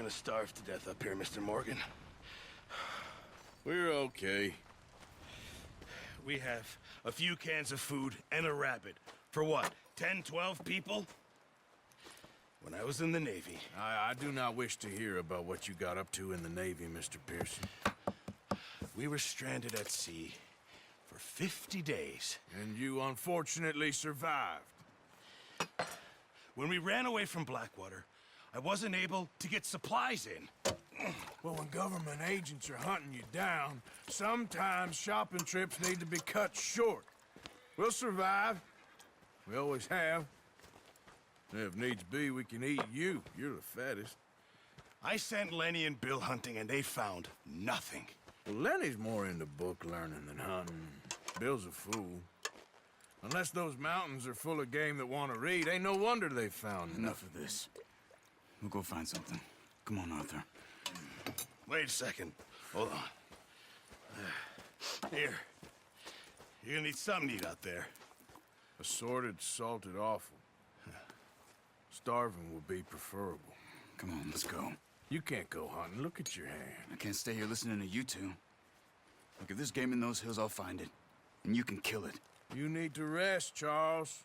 gonna starve to death up here, Mr. Morgan. We're okay. We have a few cans of food and a rabbit. For what, 10, 12 people? When I was in the Navy... I do not wish to hear about what you got up to in the Navy, Mr. Pearson. We were stranded at sea for 50 days. And you unfortunately survived. When we ran away from Blackwater, I wasn't able to get supplies in. Well, when government agents are hunting you down, sometimes shopping trips need to be cut short. We'll survive. We always have. If needs be, we can eat you. You're the fattest. I sent Lenny and Bill hunting, and they found nothing. Well, Lenny's more into book learning than hunting. Bill's a fool. Unless those mountains are full of game that want to read, ain't no wonder they found Enough of this. We'll go find something. Come on, Arthur. Wait a second. Hold on. Here. You're gonna need something to eat out there. Assorted, salted offal. Starving would be preferable. Come on, let's go. You can't go hunting. Look at your hand. I can't stay here listening to you two. Look, if there's game in those hills, I'll find it. And you can kill it. You need to rest, Charles.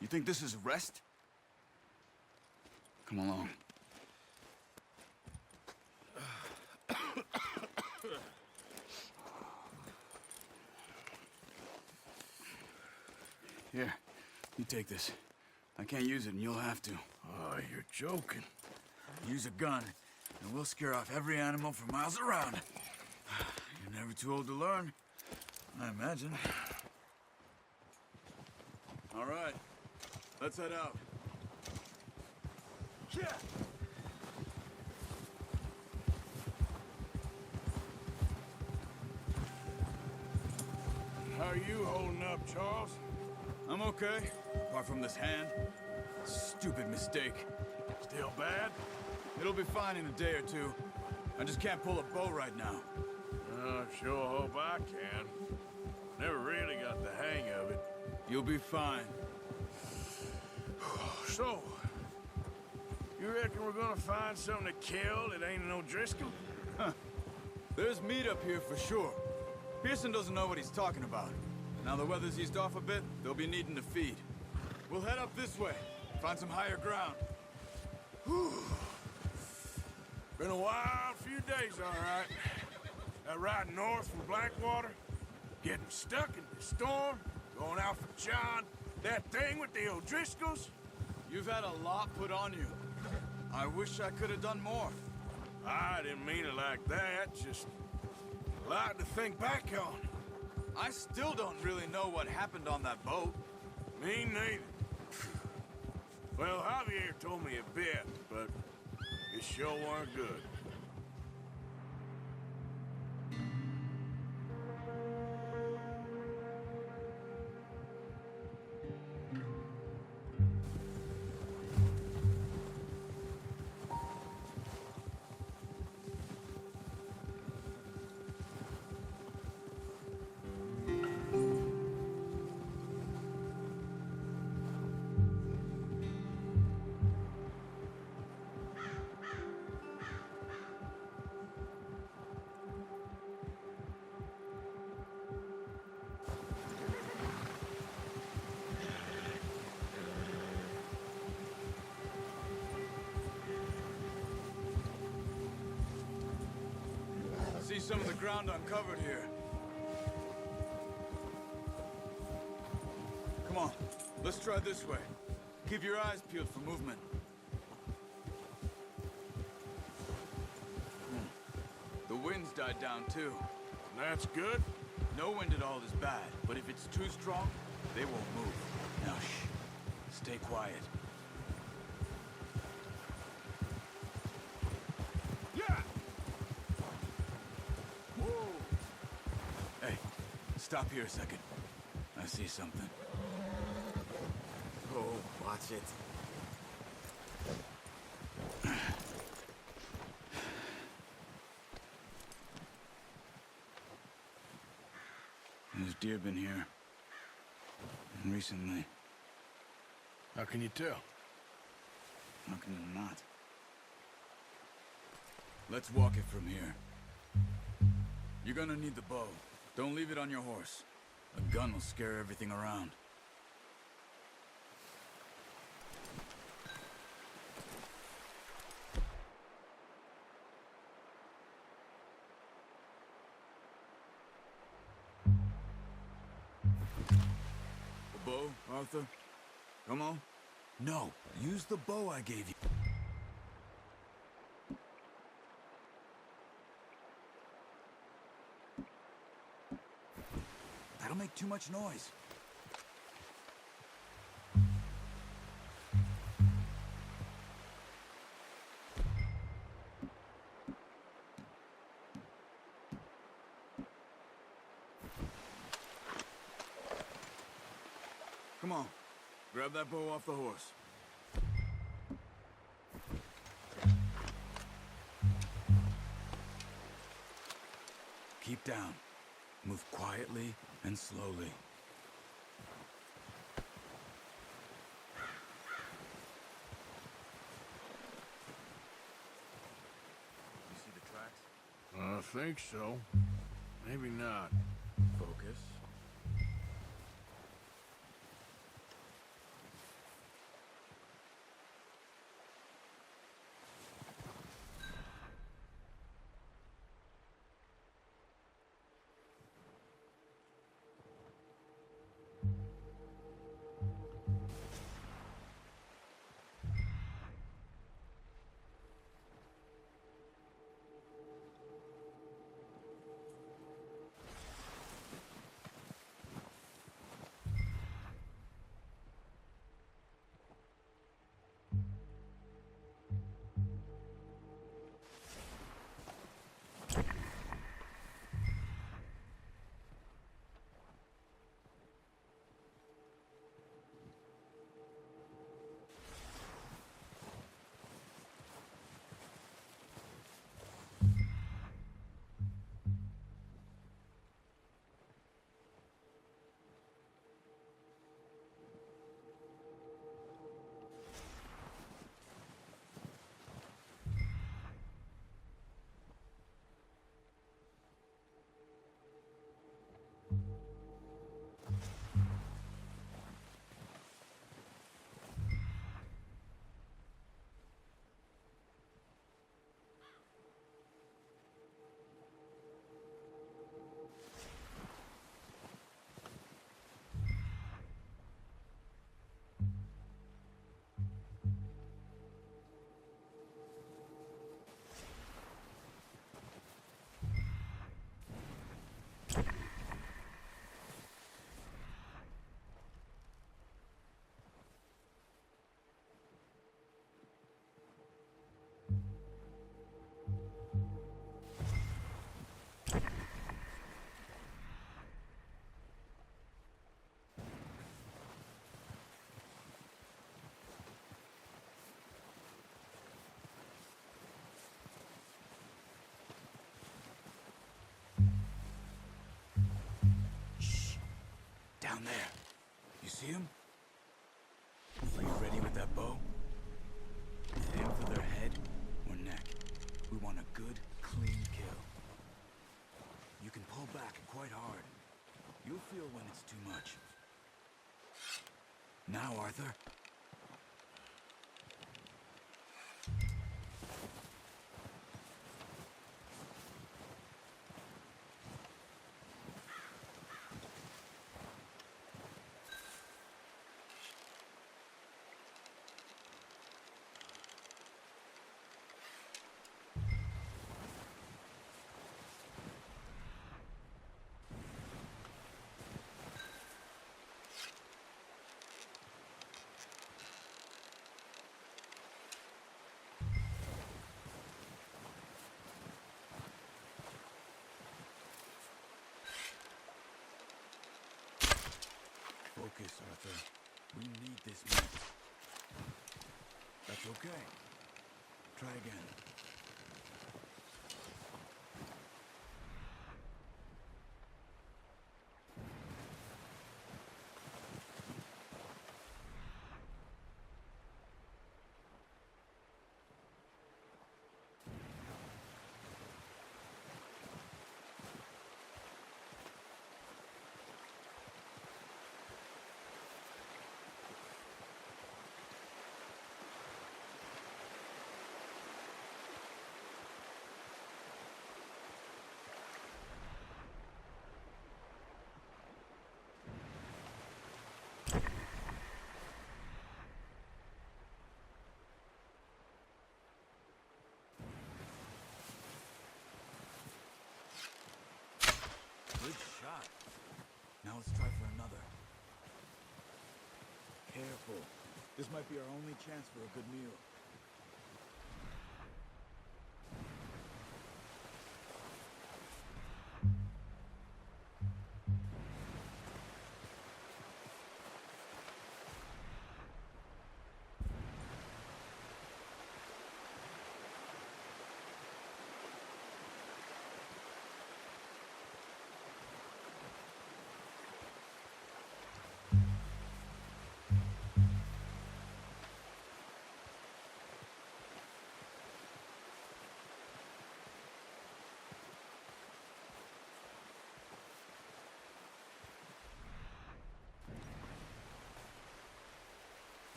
You think this is rest? Come along. Here, you take this. I can't use it, and you'll have to. Oh, you're joking. Use a gun, and we'll scare off every animal for miles around. You're never too old to learn, I imagine. All right, let's head out. Yeah. How are you holding up, Charles? I'm okay, apart from this hand. Stupid mistake. Still bad? It'll be fine in a day or two. I just can't pull a bow right now. I sure hope I can. Never really got the hang of it. You'll be fine. So, you reckon we're gonna find something to kill that ain't no Driscoll? Huh. There's meat up here for sure. Pearson doesn't know what he's talking about. Now the weather's eased off a bit, they'll be needing to feed. We'll head up this way, find some higher ground. Whew. Been a wild few days, all right. That ride north from Blackwater, getting stuck in the storm, going out for John, that thing with the O'Driscolls. You've had a lot put on you. I wish I could have done more. I didn't mean it like that, just a lot to think back on. I still don't really know what happened on that boat. Me neither. Well, Javier told me a bit, but it sure weren't good. See some of the ground uncovered here. Come on, let's try this way. Keep your eyes peeled for movement. The wind's died down too. That's good. No wind at all is bad, but if it's too strong, they won't move. Now shh, stay quiet. Stop here a second. I see something. Oh, watch it. There's deer been here. Recently. How can you tell? How can you not? Let's walk it from here. You're gonna need the bow. Don't leave it on your horse. A gun will scare everything around. A bow, Arthur? Come on. No, use the bow I gave you. That'll make too much noise. Come on, grab that bow off the horse. Keep down. Move quietly and slowly. You see the tracks? I think so. Maybe not. Focus. Down there. You see him? Are you ready with that bow? Aim for their head or neck. We want a good, clean kill. You can pull back quite hard. You'll feel when it's too much. Now, Arthur. Focus, Arthur. We need this meat. That's okay. Try again. This might be our only chance for a good meal.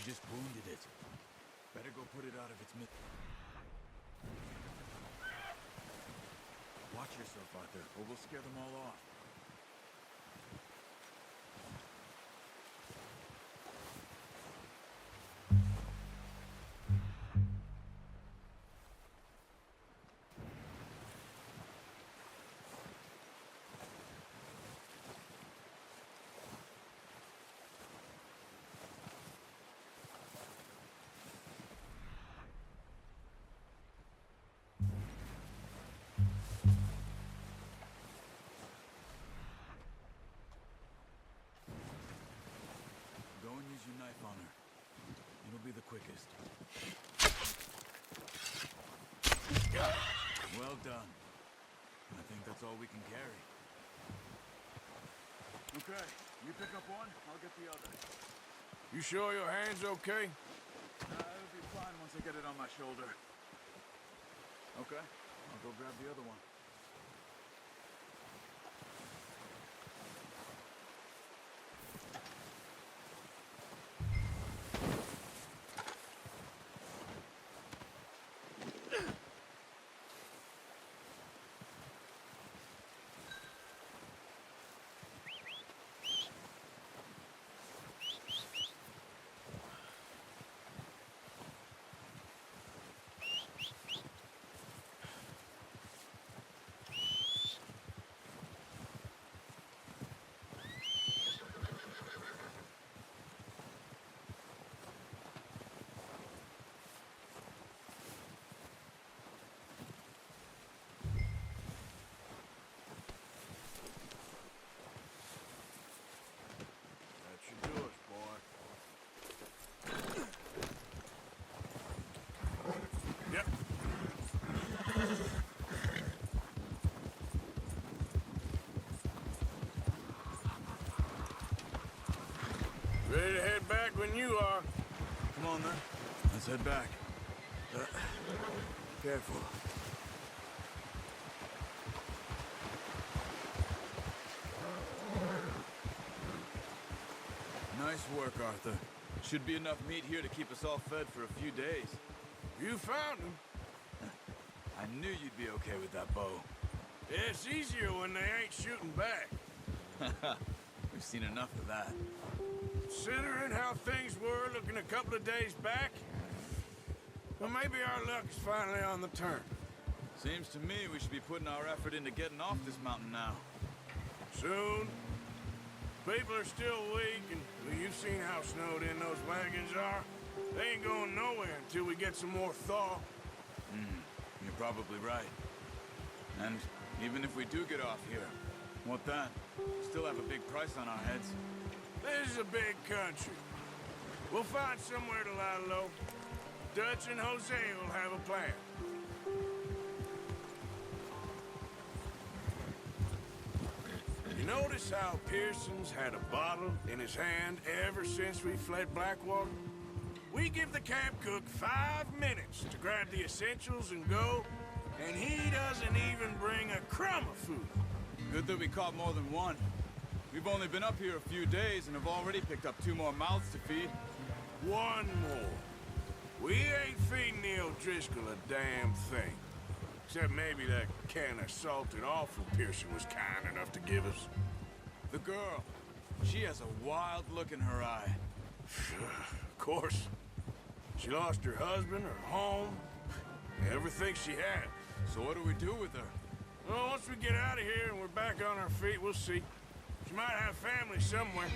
Just wounded it. Better go put it out of its Watch yourself, Arthur, or we'll scare them all off. Use your knife on her. It'll be the quickest. Well done. I think that's all we can carry. Okay, you pick up one, I'll get the other. You sure your hand's okay? It'll be fine once I get it on my shoulder. Okay, I'll go grab the other one. Ready to head back when you are. Come on, then. Let's head back. Careful. Nice work, Arthur. Should be enough meat here to keep us all fed for a few days. You found him. I knew you'd be okay with that bow. Yeah, it's easier when they ain't shooting back. We've seen enough of that. Considering how things were looking a couple of days back, well, maybe our luck is finally on the turn. Seems to me we should be putting our effort into getting off this mountain now. Soon. People are still weak, and well, you've seen how snowed in those wagons are. They ain't going nowhere until we get some more thaw. You're probably right. And even if we do get off here, what then? Still have a big price on our heads. This is a big country. We'll find somewhere to lie low. Dutch and Jose will have a plan. You notice how Pearson's had a bottle in his hand ever since we fled Blackwater? We give the camp cook 5 minutes to grab the essentials and go, and he doesn't even bring a crumb of food. Good that we caught more than one. We've only been up here a few days and have already picked up 2 more mouths to feed. One more. We ain't feeding the O'Driscoll a damn thing. Except maybe that can of salted offal Pearson was kind enough to give us. The girl. She has a wild look in her eye. Of course. She lost her husband, her home, everything she had. So what do we do with her? Well, once we get out of here and we're back on our feet, we'll see. She might have family somewhere.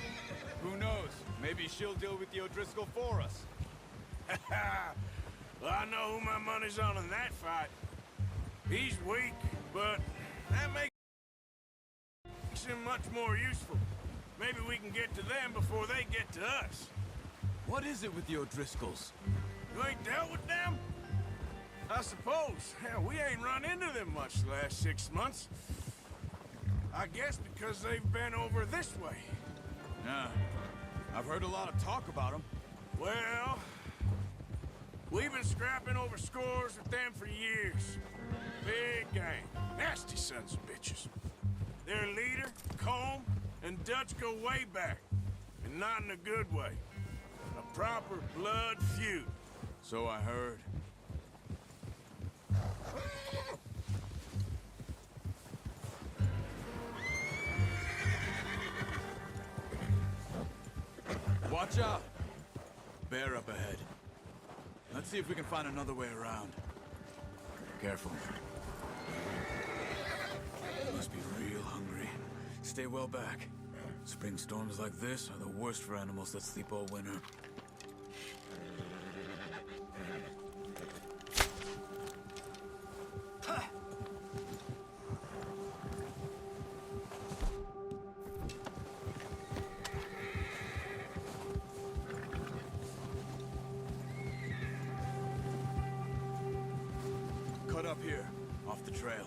Who knows? Maybe she'll deal with the O'Driscoll for us. Well, I know who my money's on in that fight. He's weak, but that makes him much more useful. Maybe we can get to them before they get to us. What is it with the O'Driscolls? You ain't dealt with them? I suppose. Hell, we ain't run into them much the last 6 months. I guess because they've been over this way. Yeah. I've heard a lot of talk about them. Well, we've been scrapping over scores with them for years. Big gang. Nasty sons of bitches. Their leader, Combe, and Dutch go way back. And not in a good way. A proper blood feud. So I heard. Watch out! Bear up ahead. Let's see if we can find another way around. Careful. Must be real hungry. Stay well back. Spring storms like this are the worst for animals that sleep all winter. Cut up here, off the trail.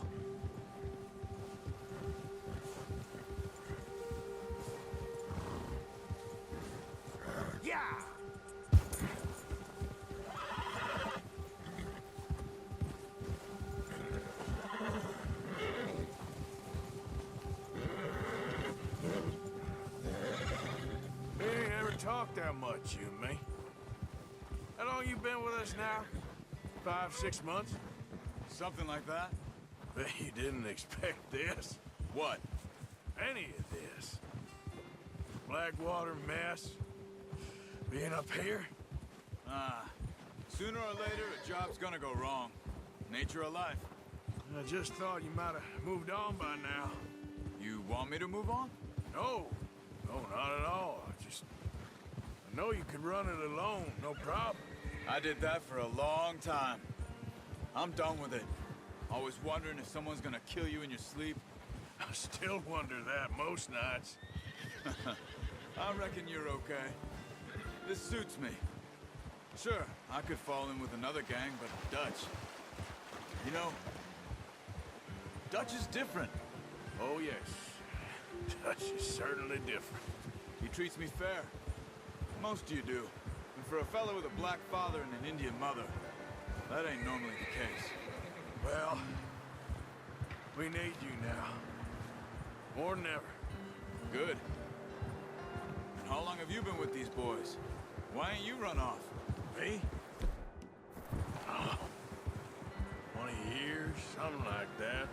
Yeah! We ain't ever talked that much, you and me. How long you been with us now? 5, 6 months? Something like that? Bet you didn't expect this. What? Any of this. Blackwater mess. Being up here? Sooner or later, a job's gonna go wrong. Nature of life. I just thought you might have moved on by now. You want me to move on? No. No, not at all. I know you could run it alone, no problem. I did that for a long time. I'm done with it. Always wondering if someone's gonna kill you in your sleep. I still wonder that most nights. I reckon you're okay. This suits me. Sure, I could fall in with another gang, but Dutch... You know, Dutch is different. Oh, yes. Dutch is certainly different. He treats me fair. Most of you do. And for a fellow with a black father and an Indian mother, that ain't normally the case. Well, we need you now. More than ever. Good. And how long have you been with these boys? Why ain't you run off? Me? Oh, 20 years, something like that.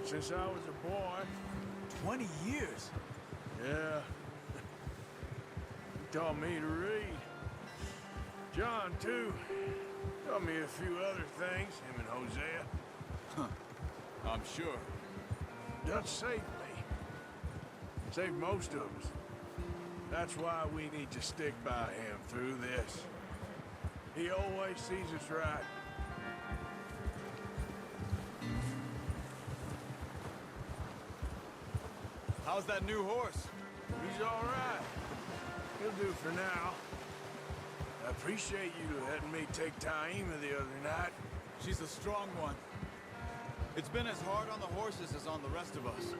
Since I was a boy. 20 years? Yeah. He taught me to read. John, too. Taught me a few other things, him and Hosea. Huh. I'm sure. Dutch saved me. Saved most of us. That's why we need to stick by him through this. He always sees us right. How's that new horse? He's all right. He'll do for now. I appreciate you letting me take Taima the other night. She's a strong one. It's been as hard on the horses as on the rest of us.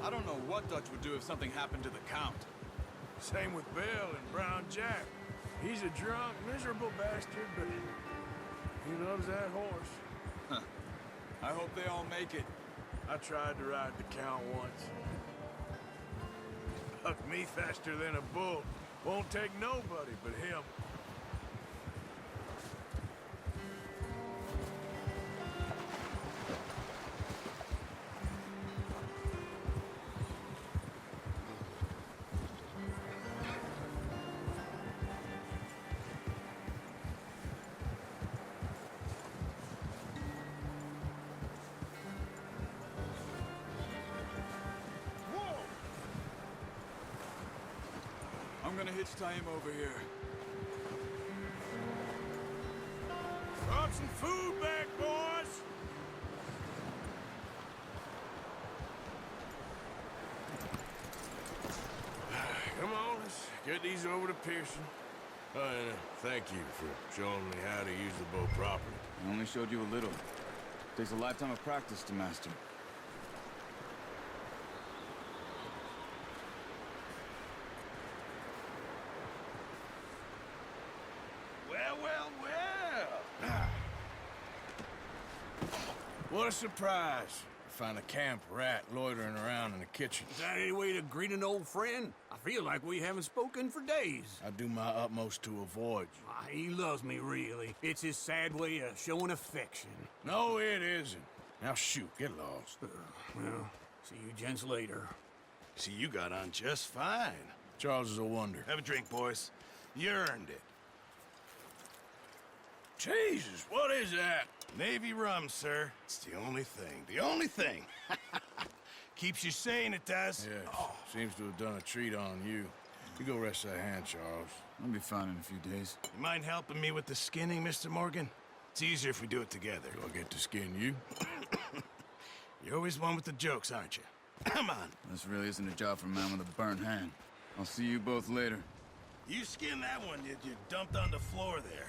I don't know what Dutch would do if something happened to the Count. Same with Bill and Brown Jack. He's a drunk, miserable bastard, but he loves that horse. Huh. I hope they all make it. I tried to ride the Count once. Bucked me faster than a bull. Won't take nobody but him. I'm gonna hitch tie him over here. Brought some food back, boys. Come on, let's get these over to Pearson. And thank you for showing me how to use the bow properly. I only showed you a little. Takes a lifetime of practice to master. Well, well, well. What a surprise. Find a camp rat loitering around in the kitchen. Is that any way to greet an old friend? I feel like we haven't spoken for days. I do my utmost to avoid you. He loves me, really. It's his sad way of showing affection. No, it isn't. Now shoot, get lost. Well, see you gents later. See, you got on just fine. Charles is a wonder. Have a drink, boys. You earned it. Jesus, what is that? Navy rum, sir. It's the only thing. The only thing. Keeps you sane, it does. Yes, seems to have done a treat on you. You go rest that hand, Charles. I'll be fine in a few days. You mind helping me with the skinning, Mr. Morgan? It's easier if we do it together. Do I get to skin you? You're always one with the jokes, aren't you? Come on. This really isn't a job for a man with a burnt hand. I'll see you both later. You skin that one you dumped on the floor there.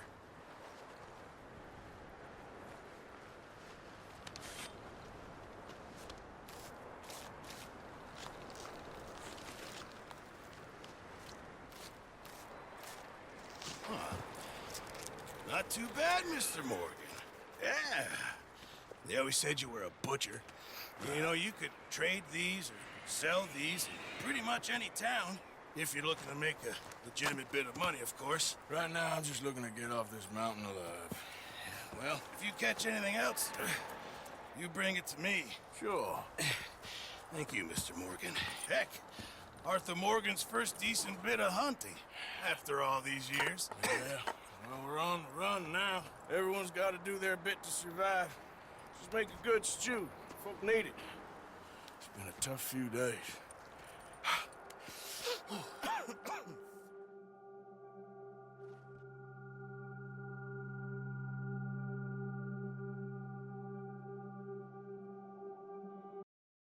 Not too bad, Mr. Morgan. Yeah. They always said you were a butcher. You know, you could trade these or sell these in pretty much any town. If you're looking to make a legitimate bit of money, of course. Right now, I'm just looking to get off this mountain alive. Well, if you catch anything else, you bring it to me. Sure. Thank you, Mr. Morgan. Heck, Arthur Morgan's first decent bit of hunting after all these years. Yeah. Well, we're on the run now. Everyone's got to do their bit to survive. Just make a good stew. Folk need it. It's been a tough few days.